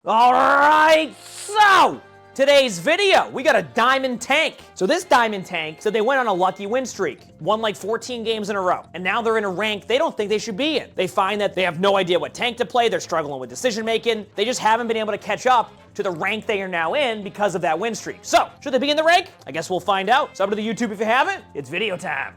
All right, so today's video, we got a diamond tank. So this diamond tank said they went on a lucky win streak, won like 14 games in a row, and now they're in a rank they don't think they should be in. They find that they have no idea what tank to play, they're struggling with decision making, they just haven't been able to catch up to the rank they are now in because of that win streak. So, should they be in the rank? I guess we'll find out. Sub to the YouTube if you haven't. It's video time.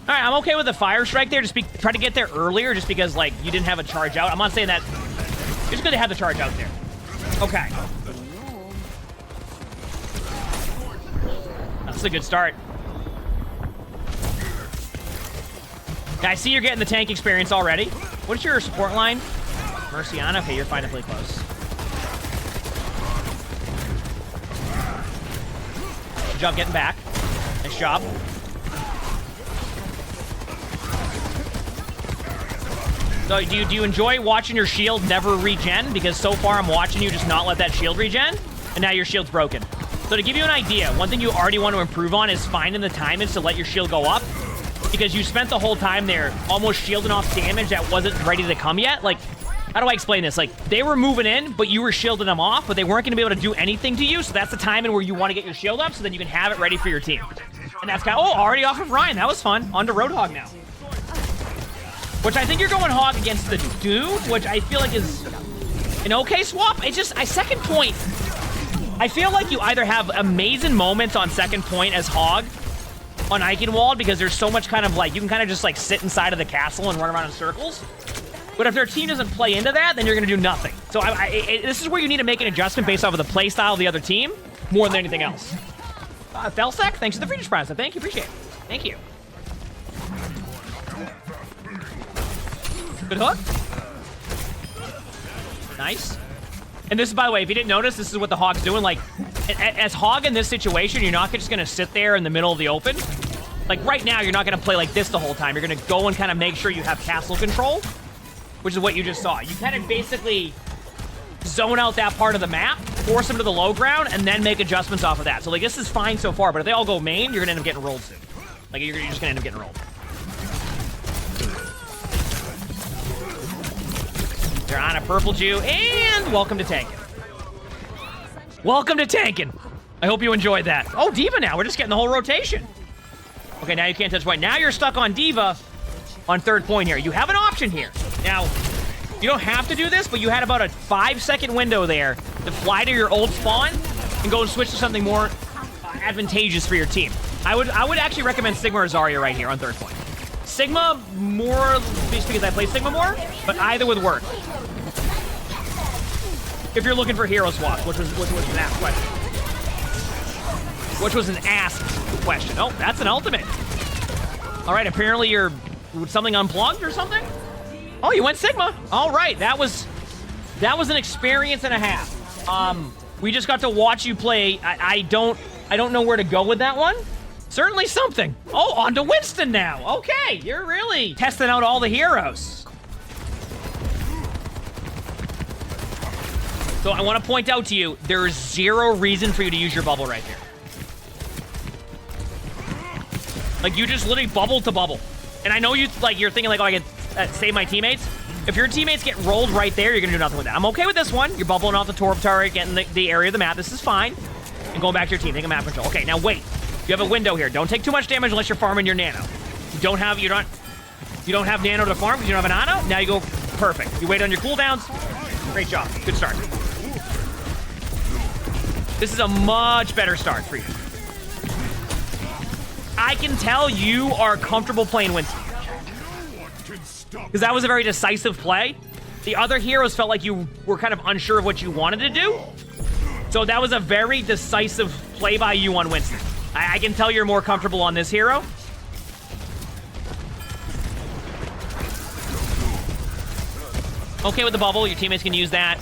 All right, I'm okay with the fire strike there. Just try to get there earlier just because, like, you didn't have a charge out. I'm not saying that. It's good to have the charge out there. Okay. That's a good start. I see you're getting the tank experience already. What's your support line? Merciana? Okay, you're fine to play close. Good job getting back. Nice job. So do you enjoy watching your shield never regen? Because so far I'm watching you just not let that shield regen, and now your shield's broken. So to give you an idea, one thing you already want to improve on is finding the timings to let your shield go up, because you spent the whole time there almost shielding off damage that wasn't ready to come yet. Like, how do I explain this? Like, they were moving in, but you were shielding them off, but they weren't going to be able to do anything to you, so that's the timing where you want to get your shield up so then you can have it ready for your team. And that's kind of, oh, already off of Ryan. That was fun. On to Roadhog now. Which I think you're going hog against the dude, which I feel like is an okay swap. It's just, second point, I feel like you either have amazing moments on second point as hog on Eichenwald because there's so much kind of like, you can kind of just like sit inside of the castle and run around in circles. But if their team doesn't play into that, then you're going to do nothing. So this is where you need to make an adjustment based off of the play style of the other team more than anything else. Felsec, thanks for the Friedrich Prize. Thank you, appreciate it. Thank you. Good hook. Nice. And this is, by the way, if you didn't notice, this is what the Hog's doing. Like, as Hog in this situation, you're not just going to sit there in the middle of the open. Like, right now, you're not going to play like this the whole time. You're going to go and kind of make sure you have castle control, which is what you just saw. You kind of basically zone out that part of the map, force them to the low ground, and then make adjustments off of that. So, like, this is fine so far, but if they all go main, you're going to end up getting rolled soon. Like, you're just going to end up getting rolled. They're on a purple Jew, and welcome to tanking. Welcome to tanking. I hope you enjoyed that. Oh, Diva now. We're just getting the whole rotation. Okay, now you can't touch point. Now you're stuck on Diva on third point here. You have an option here. Now, you don't have to do this, but you had about a 5-second window there to fly to your old spawn and go and switch to something more advantageous for your team. I would actually recommend Sigma or Zarya right here on third point. Sigma more, just because I play Sigma more, but either would work. If you're looking for hero swaps, which was an asked question. Which was an asked question. Oh, that's an ultimate. All right, apparently you're something unplugged or something? Oh, you went Sigma. All right, that was an experience and a half. We just got to watch you play. I don't know where to go with that one. Certainly something. Oh, on to Winston now. Okay, you're really testing out all the heroes. So I want to point out to you, there is zero reason for you to use your bubble right here. Like, you just literally bubble to bubble. And I know you're thinking like, oh, I can save my teammates. If your teammates get rolled right there, you're going to do nothing with that. I'm okay with this one. You're bubbling off the Torb turret, getting the area of the map. This is fine. And going back to your team, taking map control. Okay, now wait. You have a window here. Don't take too much damage unless you're farming your nano. You don't have nano to farm because you don't have a nano. Now you go perfect. You wait on your cooldowns. Great job. Good start. This is a much better start for you. I can tell you are comfortable playing Winston. Because that was a very decisive play. The other heroes felt like you were kind of unsure of what you wanted to do. So that was a very decisive play by you on Winston. I can tell you're more comfortable on this hero. Okay with the bubble. Your teammates can use that.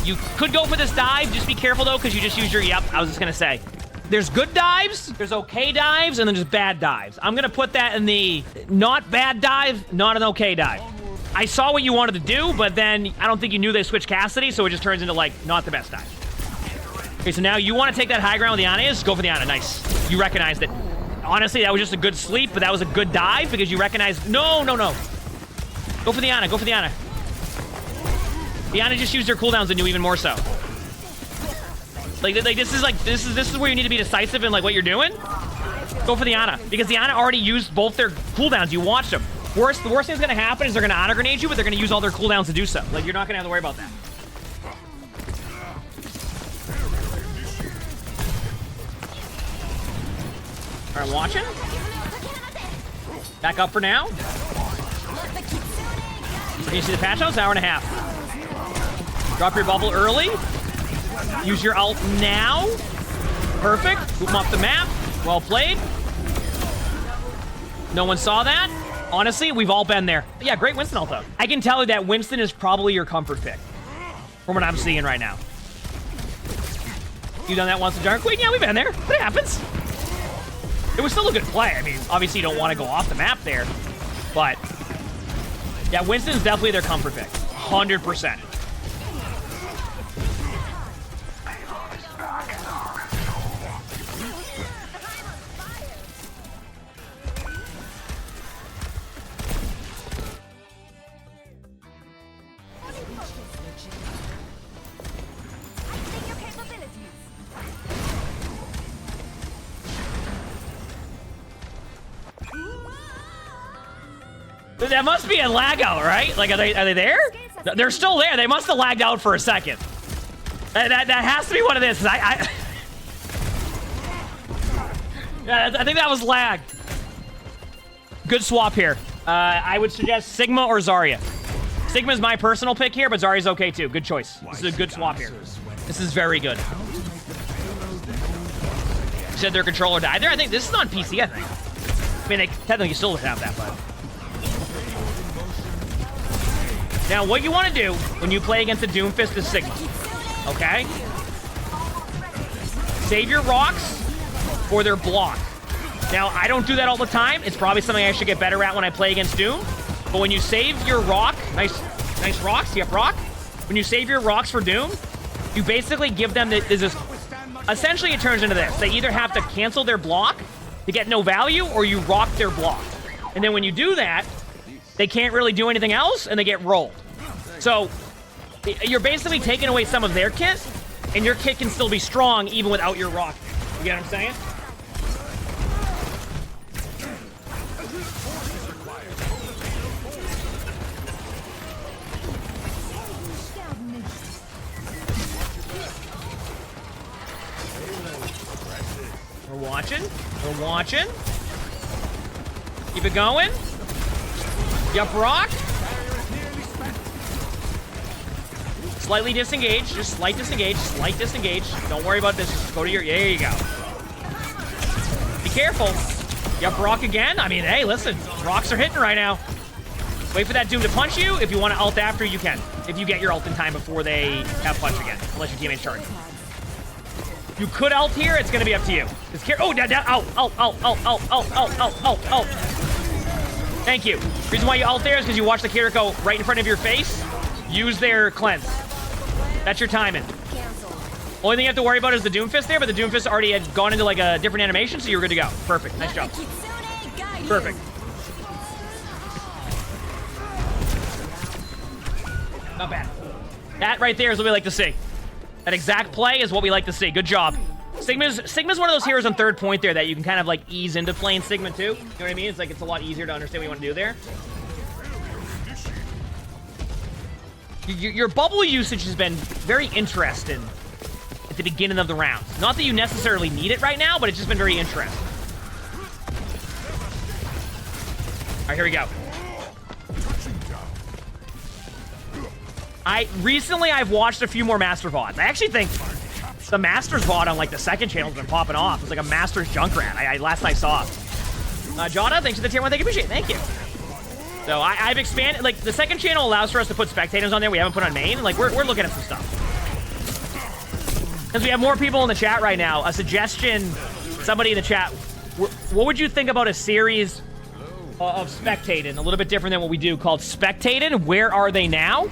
You could go for this dive. Just be careful, though, because you just used your... Yep, I was just going to say. There's good dives, there's okay dives, and then there's bad dives. I'm going to put that in the not bad dive, not an okay dive. I saw what you wanted to do, but then I don't think you knew they switched Cassidy, so it just turns into, like, not the best dive. Okay, so now you want to take that high ground with the Ana's? Go for the Ana. Nice. You recognized it. Honestly, that was just a good sleep, but that was a good dive because you recognized... No. Go for the Ana. Go for the Ana. Diana just used her cooldowns and knew even more so. Like this is where you need to be decisive in like what you're doing. Go for the Ana, because the Ana already used both their cooldowns. You watched them. The worst thing that's gonna happen is they're gonna auto grenade you, but they're gonna use all their cooldowns to do so. Like you're not gonna have to worry about that. All right, watching. Back up for now. Can you see the patch notes? Hour and a half. Drop your bubble early. Use your ult now. Perfect. Boot them off the map. Well played. No one saw that. Honestly, we've all been there. Yeah, great Winston ult though. I can tell you that Winston is probably your comfort pick from what I'm seeing right now. You done that once in Dark Queen? Yeah, we've been there. It happens. It was still a good play. I mean, obviously you don't want to go off the map there, but yeah, Winston's definitely their comfort pick. 100%. That must be a lag out, right? Like, are they there? They're still there. They must have lagged out for a second. That has to be what it is. Yeah, I think that was lag. Good swap here. I would suggest Sigma or Zarya. Sigma's my personal pick here, but Zarya's okay too. Good choice. This is a good swap here. This is very good. You said their controller died there? I think this is on PC, I think. I mean, they technically still would have that, but... Now, what you want to do when you play against a Doomfist is Sigma, okay? Save your rocks for their block. Now, I don't do that all the time. It's probably something I should get better at when I play against Doom. But when you save your rock, nice rocks, you have rock. When you save your rocks for Doom, you basically give them this. Essentially, it turns into this. They either have to cancel their block to get no value, or you rock their block. And then when you do that, they can't really do anything else, and they get rolled. So, you're basically taking away some of their kit, and your kit can still be strong even without your rock. You get what I'm saying? We're watching. We're watching. Keep it going. Yup, rock. Slightly disengage. Just slight disengage. Slight disengage. Don't worry about this. Just go to your... There you go. Be careful. Yup, rock again. I mean, hey, listen. Rocks are hitting right now. Wait for that Doom to punch you. If you want to ult after, you can. If you get your ult in time before they have punch again. Unless your teammates charge. You could ult here. It's going to be up to you. Oh, down. Out. Thank you. Reason why you ult there is because you watch the character go right in front of your face. Use their cleanse. That's your timing. Only thing you have to worry about is the Doomfist there, but the Doomfist already had gone into like a different animation, so you're good to go. Perfect. Nice job. Perfect. Not bad. That right there is what we like to see. That exact play is what we like to see. Good job. Sigma's one of those heroes on third point there that you can kind of like ease into playing Sigma too. You know what I mean? It's like it's a lot easier to understand what you want to do there. Your bubble usage has been very interesting at the beginning of the round. Not that you necessarily need it right now, but it's just been very interesting. All right, here we go. Recently I've watched a few more Master VODs. I actually think the Masters VOD on like the second channel has been popping off. It's like a Masters Junkrat. Last I saw. Jada, thanks for the tier 1. Thank you, appreciate it. Thank you. So I've expanded. Like the second channel allows for us to put spectators on there. We haven't put on main. And like we're looking at some stuff. Because we have more people in the chat right now. A suggestion, somebody in the chat. What would you think about a series of Spectating? A little bit different than what we do, called Spectating. Where are they now?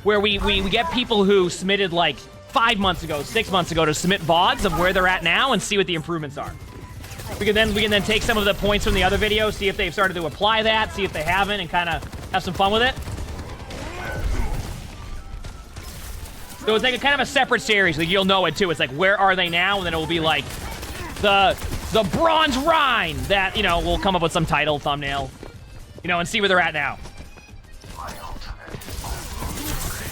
Where we get people who submitted like 5 months ago, 6 months ago to submit VODs of where they're at now and see what the improvements are. We can then take some of the points from the other videos, see if they've started to apply that, see if they haven't, and kind of have some fun with it. So it's like a kind of a separate series. Like you'll know it too. It's like, where are they now? And then it will be like the Bronze Rhine that, you know, we'll come up with some title, thumbnail, you know, and see where they're at now.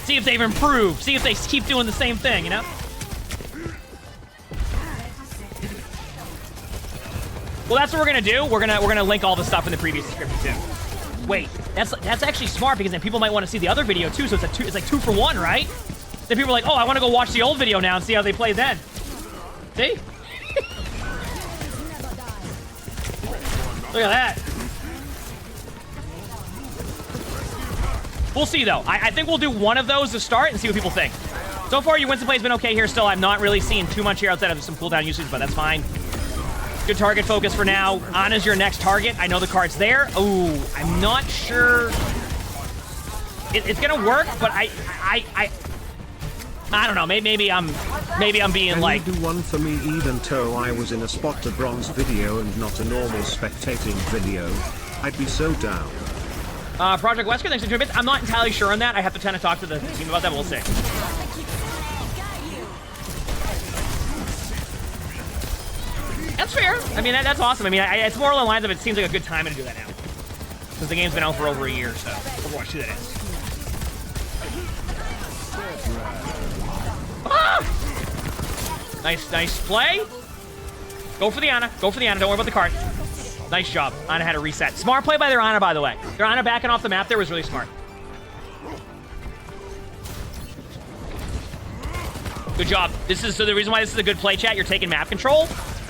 See if they've improved. See if they keep doing the same thing, you know? Well, that's what we're gonna do. We're gonna link all the stuff in the previous description too. Wait, that's actually smart because then people might want to see the other video too. So it's like 2 for 1, right? Then people are like, oh, I want to go watch the old video now and see how they play then. See? Look at that. We'll see though. I think we'll do one of those to start and see what people think. So far, your Winston play has been okay here still. I'm not really seeing too much here outside of some cooldown usage, but that's fine. Good target focus for now. Ana's your next target. I know the card's there. Ooh, I'm not sure. It's gonna work, but I don't know. Maybe I'm being Can like. You do one for me, even though I was in a spot to bronze video and not a normal spectating video. I'd be so down. Project Wesker, thanks for 2 bits. I'm not entirely sure on that. I have to kind of talk to the team about that. We'll see. That's fair. I mean, that's awesome. I mean, it's more along the lines of it seems like a good time to do that now. Because the game's been out for over a year, so Overwatch 2 that is. Ah! Nice play. Go for the Ana. Go for the Ana. Don't worry about the cart. Nice job. Ana had a reset. Smart play by their Ana, by the way. Their Ana backing off the map there was really smart. Good job. So the reason why this is a good play, chat, you're taking map control.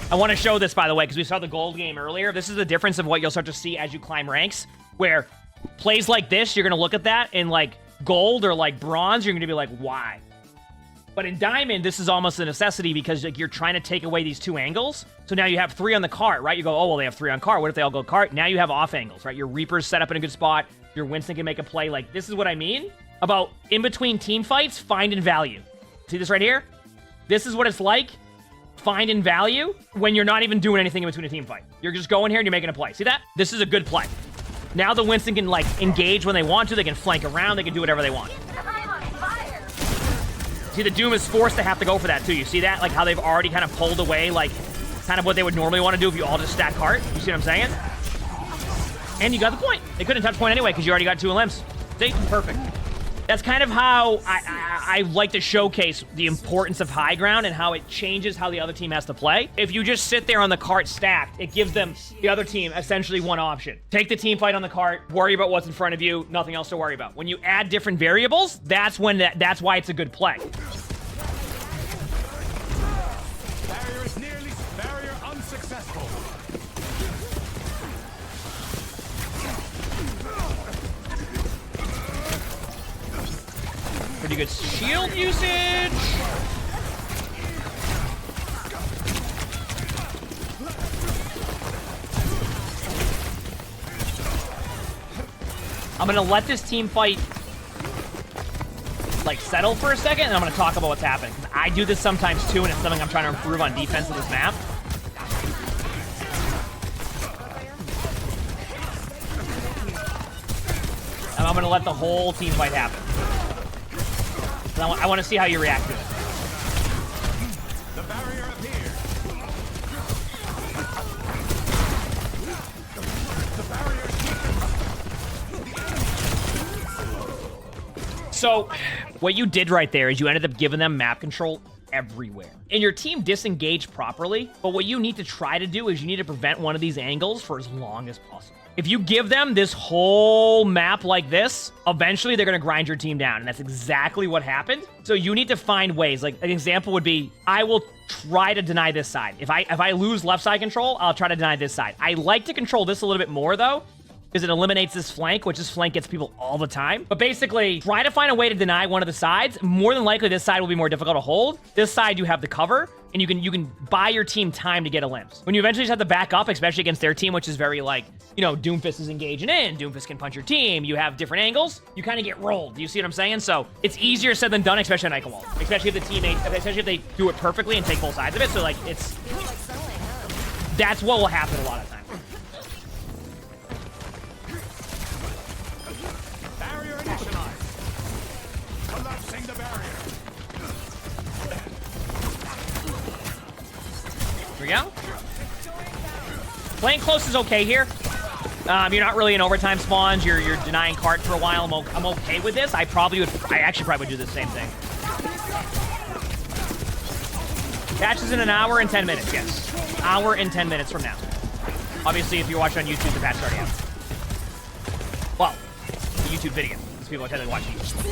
I want to show this, by the way, because we saw the gold game earlier. This is the difference of what you'll start to see as you climb ranks, where plays like this, you're going to look at that in, like, gold or, like, bronze. You're going to be like, why? But in diamond, this is almost a necessity because, like, you're trying to take away these 2 angles. So now you have 3 on the cart, right? You go, oh, well, they have 3 on cart. What if they all go cart? Now you have off angles, right? Your Reaper's set up in a good spot. Your Winston can make a play. Like, this is what I mean about in-between team fights, finding value. See this right here? This is what it's like. Find in value when you're not even doing anything in between a team fight. You're just going here and you're making a play. See that? This is a good play. Now the Winston can, like, engage when they want to. They can flank around. They can do whatever they want. See, the Doom is forced to have to go for that, too. You see that? Like, how they've already kind of pulled away, like, kind of what they would normally want to do if you all just stack cart. You see what I'm saying? And you got the point. They couldn't touch point anyway because you already got 2 limbs. See? Perfect. That's kind of how I like to showcase the importance of high ground and how it changes how the other team has to play. If you just sit there on the cart stacked, it gives them, the other team, essentially one option. Take the team fight on the cart, worry about what's in front of you, nothing else to worry about. When you add different variables, that's when that's why it's a good play. Barrier unsuccessful. Pretty good shield usage. I'm gonna let this team fight like settle for a second, and I'm gonna talk about what's happening. I do this sometimes too, and it's something I'm trying to improve on defense of this map. And I'm gonna let the whole team fight happen. I want to see how you react to it. The barrier appeared. The barrier. So, what you did right there is you ended up giving them map control everywhere. And your team disengaged properly, but what you need to try to do is you need to prevent one of these angles for as long as possible. If you give them this whole map like this, eventually they're going to grind your team down, and that's exactly what happened. So you need to find ways. Like, an example would be, I will try to deny this side. If I lose left side control, I'll try to deny this side. I like to control this a little bit more, though, because it eliminates this flank, which this flank gets people all the time. But basically, try to find a way to deny one of the sides. More than likely, this side will be more difficult to hold. This side, you have the cover, and you can buy your team time to get a limbs. When you eventually just have to back up, especially against their team, which is very, like, you know, Doomfist is engaging in, Doomfist can punch your team, you have different angles, you kind of get rolled. You see what I'm saying? So it's easier said than done, especially on Wall. Especially if the teammates, especially if they do it perfectly and take both sides of it. So, like, that's what will happen a lot of times. Barrier initialized. Collapsing the barrier. we go. Playing close is okay here. You're not really in overtime spawns. You're denying cart for a while. I'm okay with this. I actually probably would do the same thing. Patch is in an hour and 10 minutes, yes. Hour and 10 minutes from now. Obviously, if you're watching on YouTube, the patch is already out. Well, the YouTube video. Because people are tending to watch YouTube.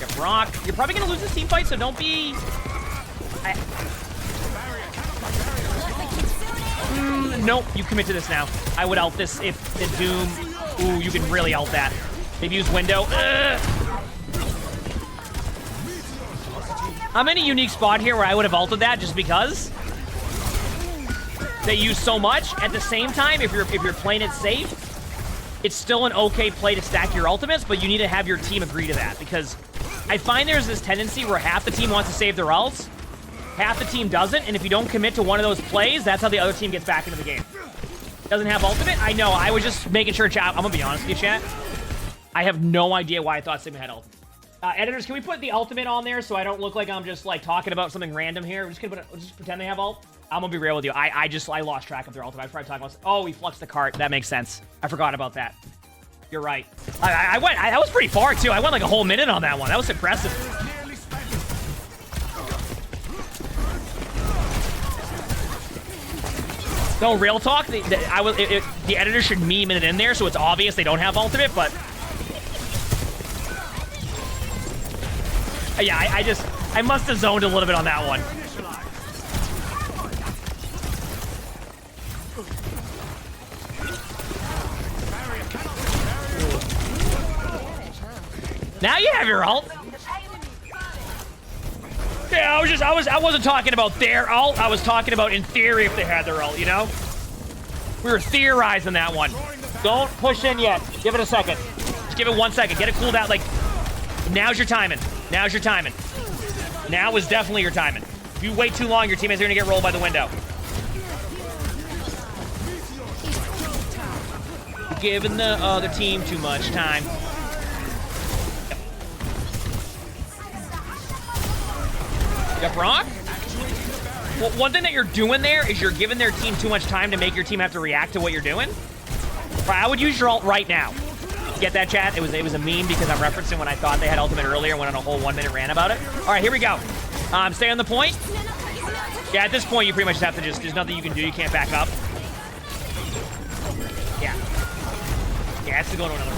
Get rock. You're probably going to lose this team fight, so don't be... Nope, you commit to this now. I would ult this if the Doom... Ooh, you can really ult that. Maybe use window. I'm in a unique spot here where I would have ulted that just because they use so much. At the same time, if you're playing it safe, it's still an okay play to stack your ultimates, but you need to have your team agree to that because I find there's this tendency where half the team wants to save their ults, half the team doesn't, and if you don't commit to one of those plays, that's how the other team gets back into the game. Doesn't have ultimate? I know, I was just making sure, chat. I'm gonna be honest with you, chat. I have no idea why I thought Sigma had ultimate. Editors, can we put the ultimate on there so I don't look like I'm just like talking about something random here? We're just gonna just pretend they have ult. I'm gonna be real with you. I lost track of their ultimate. I was probably talking about. Oh, we fluxed the cart. That makes sense. I forgot about that. You're right. I was pretty far too. I went like a whole minute on that one. That was impressive. No, real talk. The editor should meme it in there so it's obvious they don't have ultimate, but. Yeah, I must have zoned a little bit on that one. Now you have your ult. Yeah, I wasn't talking about their ult. I was talking about in theory if they had their ult, you know? We were theorizing that one. Don't push in yet. Give it a second. Just give it 1 second. Get it cooled out. Like, now's your timing. Now's your timing. Now is definitely your timing. If you wait too long, your teammates are gonna get rolled by the window. You're giving the other team too much time. You got Brock? Well, one thing that you're doing there is you're giving their team too much time to make your team have to react to what you're doing. I would use your ult right now. Get that, chat? It was a meme because I'm referencing when I thought they had ultimate earlier and went on a whole 1 minute rant about it. All right, here we go. Stay on the point. Yeah, at this point, you pretty much have to there's nothing you can do. You can't back up. Yeah. Yeah, it's to go to another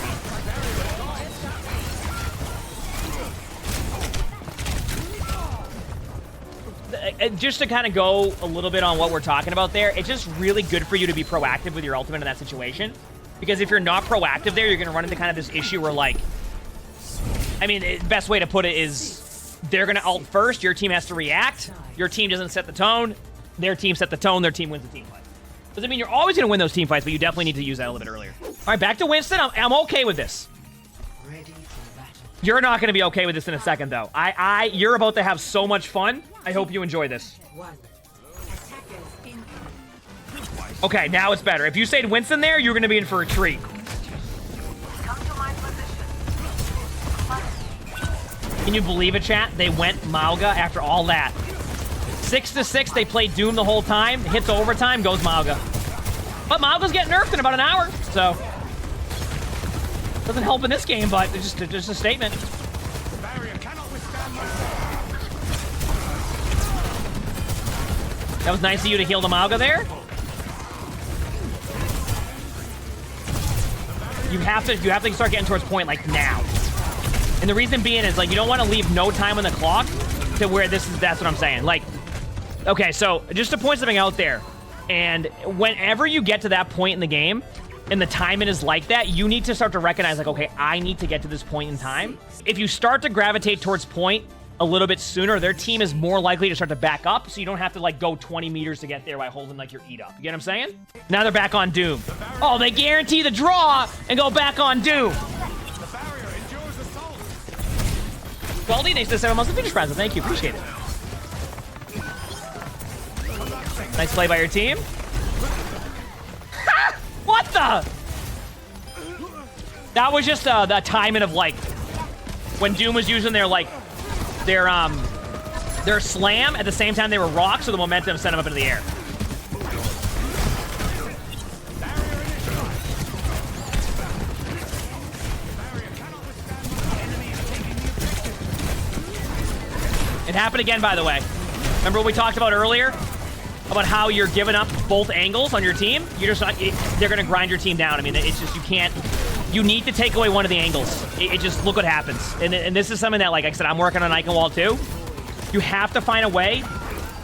team. Just to kind of go a little bit on what we're talking about there, it's just really good for you to be proactive with your ultimate in that situation. Because if you're not proactive there, you're going to run into kind of this issue where, like, I mean, the best way to put it is they're going to ult first, your team has to react, your team doesn't set the tone, their team set the tone, their team wins the team fight. Doesn't mean you're always going to win those team fights, but you definitely need to use that a little bit earlier. All right, back to Winston. I'm okay with this. You're not going to be okay with this in a second, though. You're about to have so much fun. I hope you enjoy this. Okay, now it's better. If you stayed Winston there, you're going to be in for a treat. Can you believe it, chat? They went Mauga after all that. 6-6, they played Doom the whole time. Hits overtime, goes Mauga. But Mauga's getting nerfed in about an hour, so... Doesn't help in this game, but it's just a statement. That was nice of you to heal the Mauga there. You have to start getting towards point like now. And the reason being is like you don't want to leave no time on the clock to where that's what I'm saying. Like, okay, so just to point something out there, and whenever you get to that point in the game and the timing is like that, you need to start to recognize like, okay, I need to get to this point in time. If you start to gravitate towards point a little bit sooner, their team is more likely to start to back up, so you don't have to like go 20 meters to get there by holding like your eat up. You get what I'm saying? Now they're back on Doom. Oh, they guarantee the draw and go back on Doom. Goldie, thanks to 7 months of finish present. Thank you, appreciate it. Nice play by your team. Ha! What the? That was just the timing of like when Doom was using their They're slam at the same time they were rock, so the momentum sent them up into the air. It happened again, by the way. Remember what we talked about earlier? About how you're giving up both angles on your team? You're just not, they're going to grind your team down. I mean, it's just, you can't, you need to take away one of the angles. It just, look what happens. And this is something that, like I said, I'm working on Icon Wall too. You have to find a way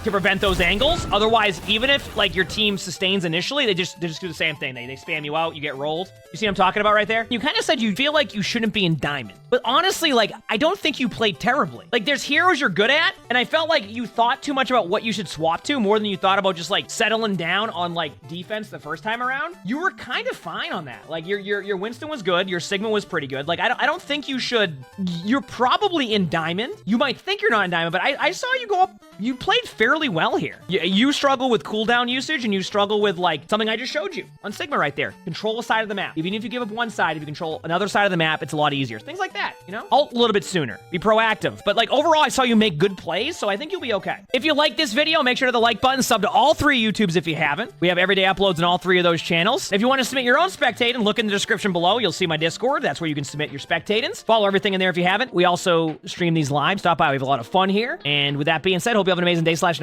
to prevent those angles. Otherwise, even if, like, your team sustains initially, they just do the same thing. They spam you out, you get rolled. You see what I'm talking about right there? You kind of said you feel like you shouldn't be in Diamond. But honestly, like, I don't think you played terribly. Like, there's heroes you're good at, and I felt like you thought too much about what you should swap to more than you thought about just, like, settling down on, like, defense the first time around. You were kind of fine on that. Like, your Winston was good, your Sigma was pretty good. Like, I don't think you should... You're probably in Diamond. You might think you're not in Diamond, but I saw you go up... You played fairly well here. You struggle with cooldown usage, and you struggle with, like, something I just showed you on Sigma right there. Control a side of the map. Even if you give up one side, if you control another side of the map, it's a lot easier. Things like that, you know? Ult a little bit sooner. Be proactive. But, like, overall, I saw you make good plays, so I think you'll be okay. If you like this video, make sure to the like button, sub to all 3 YouTubes if you haven't. We have everyday uploads on all 3 of those channels. If you want to submit your own spectating, look in the description below. You'll see my Discord. That's where you can submit your spectatings. Follow everything in there if you haven't. We also stream these live. Stop by. We have a lot of fun here. And with that being said, hope you have an amazing day /